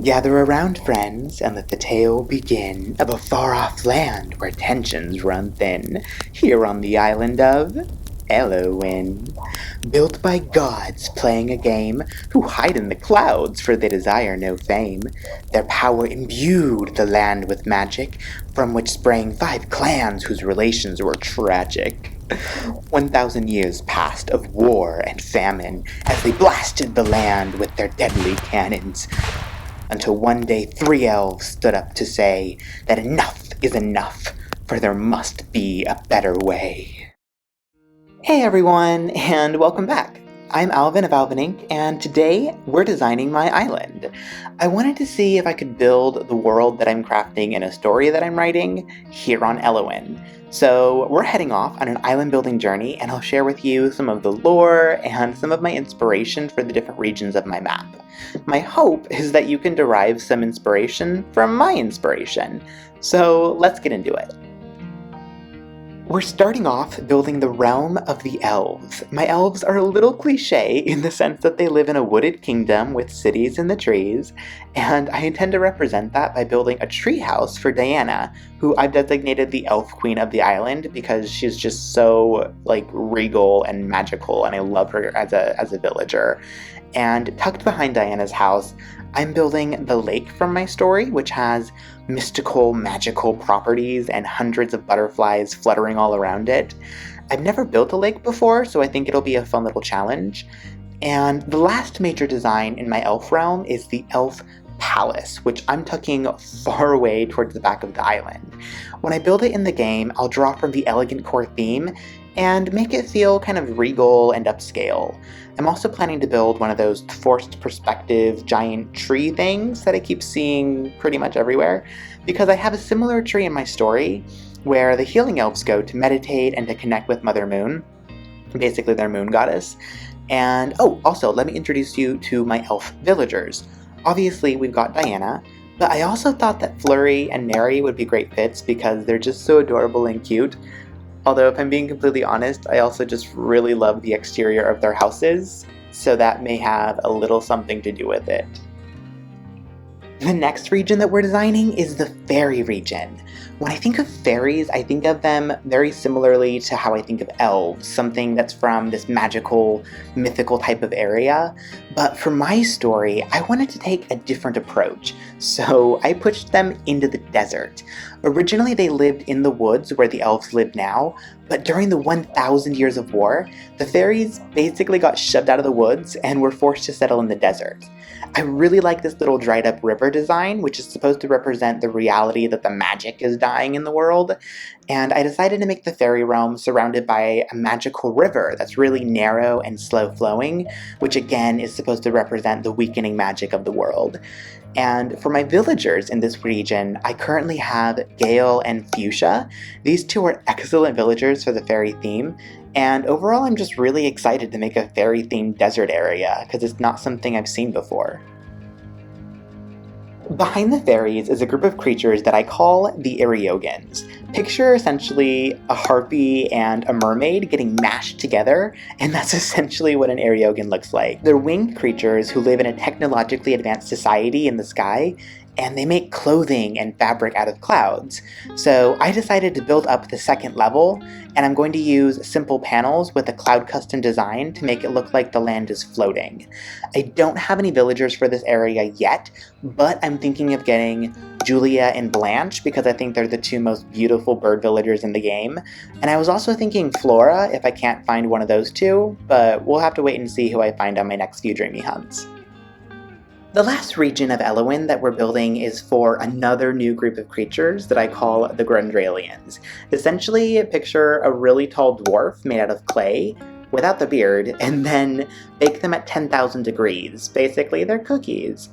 Gather around, friends, and let the tale begin of a far-off land where tensions run thin, here on the island of Elowyn. Built by gods playing a game, who hide in the clouds for they desire no fame. Their power imbued the land with magic, from which sprang 5 clans whose relations were tragic. 1,000 years passed of war and famine as they blasted the land with their deadly cannons, until one day 3 elves stood up to say that enough is enough, for there must be a better way. Hey everyone, and welcome back. I'm Alvin of Alvin Inc., and today we're designing my island. I wanted to see if I could build the world that I'm crafting in a story that I'm writing here on Elowyn. So we're heading off on an island building journey, and I'll share with you some of the lore and some of my inspiration for the different regions of my map. My hope is that you can derive some inspiration from my inspiration. So let's get into it. We're starting off building the realm of the Elves. My elves are a little cliche in the sense that they live in a wooded kingdom with cities in the trees, and I intend to represent that by building a treehouse for Diana, who I've designated the elf queen of the island because she's just so regal and magical, and I love her as a villager. And tucked behind Diana's house, I'm building the lake from my story, which has mystical, magical properties and hundreds of butterflies fluttering all around it. I've never built a lake before, so I think it'll be a fun little challenge. And the last major design in my elf realm is the elf palace, which I'm tucking far away towards the back of the island. When I build it in the game, I'll draw from the elegant core theme and make it feel kind of regal and upscale. I'm also planning to build one of those forced perspective giant tree things that I keep seeing pretty much everywhere, because I have a similar tree in my story where the healing elves go to meditate and to connect with Mother Moon, basically their moon goddess. And also let me introduce you to my elf villagers. Obviously we've got Diana, but I also thought that Flurry and Mary would be great fits because they're just so adorable and cute. Although, if I'm being completely honest, I also just really love the exterior of their houses, so that may have a little something to do with it. The next region that we're designing is the Fairy region. When I think of fairies, I think of them very similarly to how I think of elves, something that's from this magical, mythical type of area. But for my story, I wanted to take a different approach, so I pushed them into the desert. Originally, they lived in the woods where the elves live now, but during the 1,000 years of war, the fairies basically got shoved out of the woods and were forced to settle in the desert. I really like this little dried up river design, which is supposed to represent the reality that the magic is dying in the world, and I decided to make the fairy realm surrounded by a magical river that's really narrow and slow flowing, which again is supposed to represent the weakening magic of the world. And for my villagers in this region, I currently have Gale and Fuchsia. These two are excellent villagers for the fairy theme, and overall I'm just really excited to make a fairy-themed desert area, because it's not something I've seen before. Behind the fairies is a group of creatures that I call the Arogans. Picture essentially a harpy and a mermaid getting mashed together, and that's essentially what an Arogan looks like. They're winged creatures who live in a technologically advanced society in the sky, and they make clothing and fabric out of clouds. So I decided to build up the second level, and I'm going to use simple panels with a cloud custom design to make it look like the land is floating. I don't have any villagers for this area yet, but I'm thinking of getting Julia and Blanche because I think they're the two most beautiful bird villagers in the game. And I was also thinking Flora if I can't find one of those two, but we'll have to wait and see who I find on my next few dreamy hunts. The last region of Elowyn that we're building is for another new group of creatures that I call the Grundralians. Essentially, picture a really tall dwarf made out of clay, without the beard, and then bake them at 10,000 degrees. Basically, they're cookies.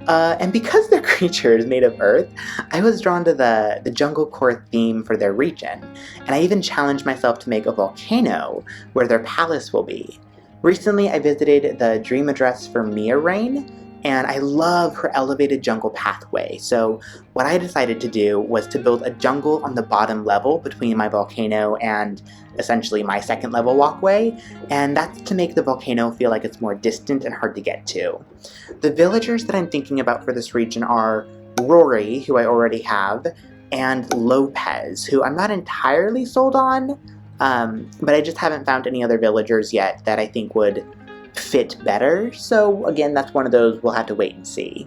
And because they're creatures made of earth, I was drawn to the Junglecore theme for their region, and I even challenged myself to make a volcano where their palace will be. Recently, I visited the dream address for Miarain, and I love her elevated jungle pathway. So what I decided to do was to build a jungle on the bottom level between my volcano and essentially my second level walkway, and that's to make the volcano feel like it's more distant and hard to get to. The villagers that I'm thinking about for this region are Rory, who I already have, and Lopez, who I'm not entirely sold on, but I just haven't found any other villagers yet that I think would fit better, so again, that's one of those we'll have to wait and see.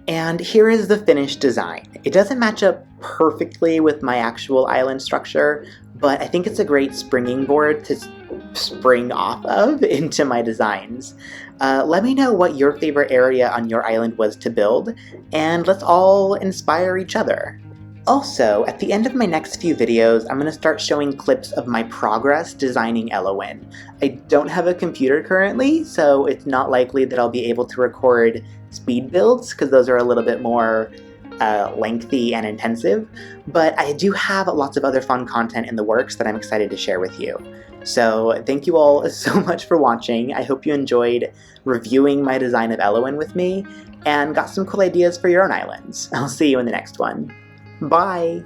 And here is the finished design. It doesn't match up perfectly with my actual island structure, but I think it's a great springing board to spring off of into my designs. Let me know what your favorite area on your island was to build, and let's all inspire each other. Also, at the end of my next few videos, I'm going to start showing clips of my progress designing Elowyn. I don't have a computer currently, so it's not likely that I'll be able to record speed builds, because those are a little bit more lengthy and intensive, but I do have lots of other fun content in the works that I'm excited to share with you. So thank you all so much for watching. I hope you enjoyed reviewing my design of Elowyn with me, and got some cool ideas for your own islands. I'll see you in the next one. Bye!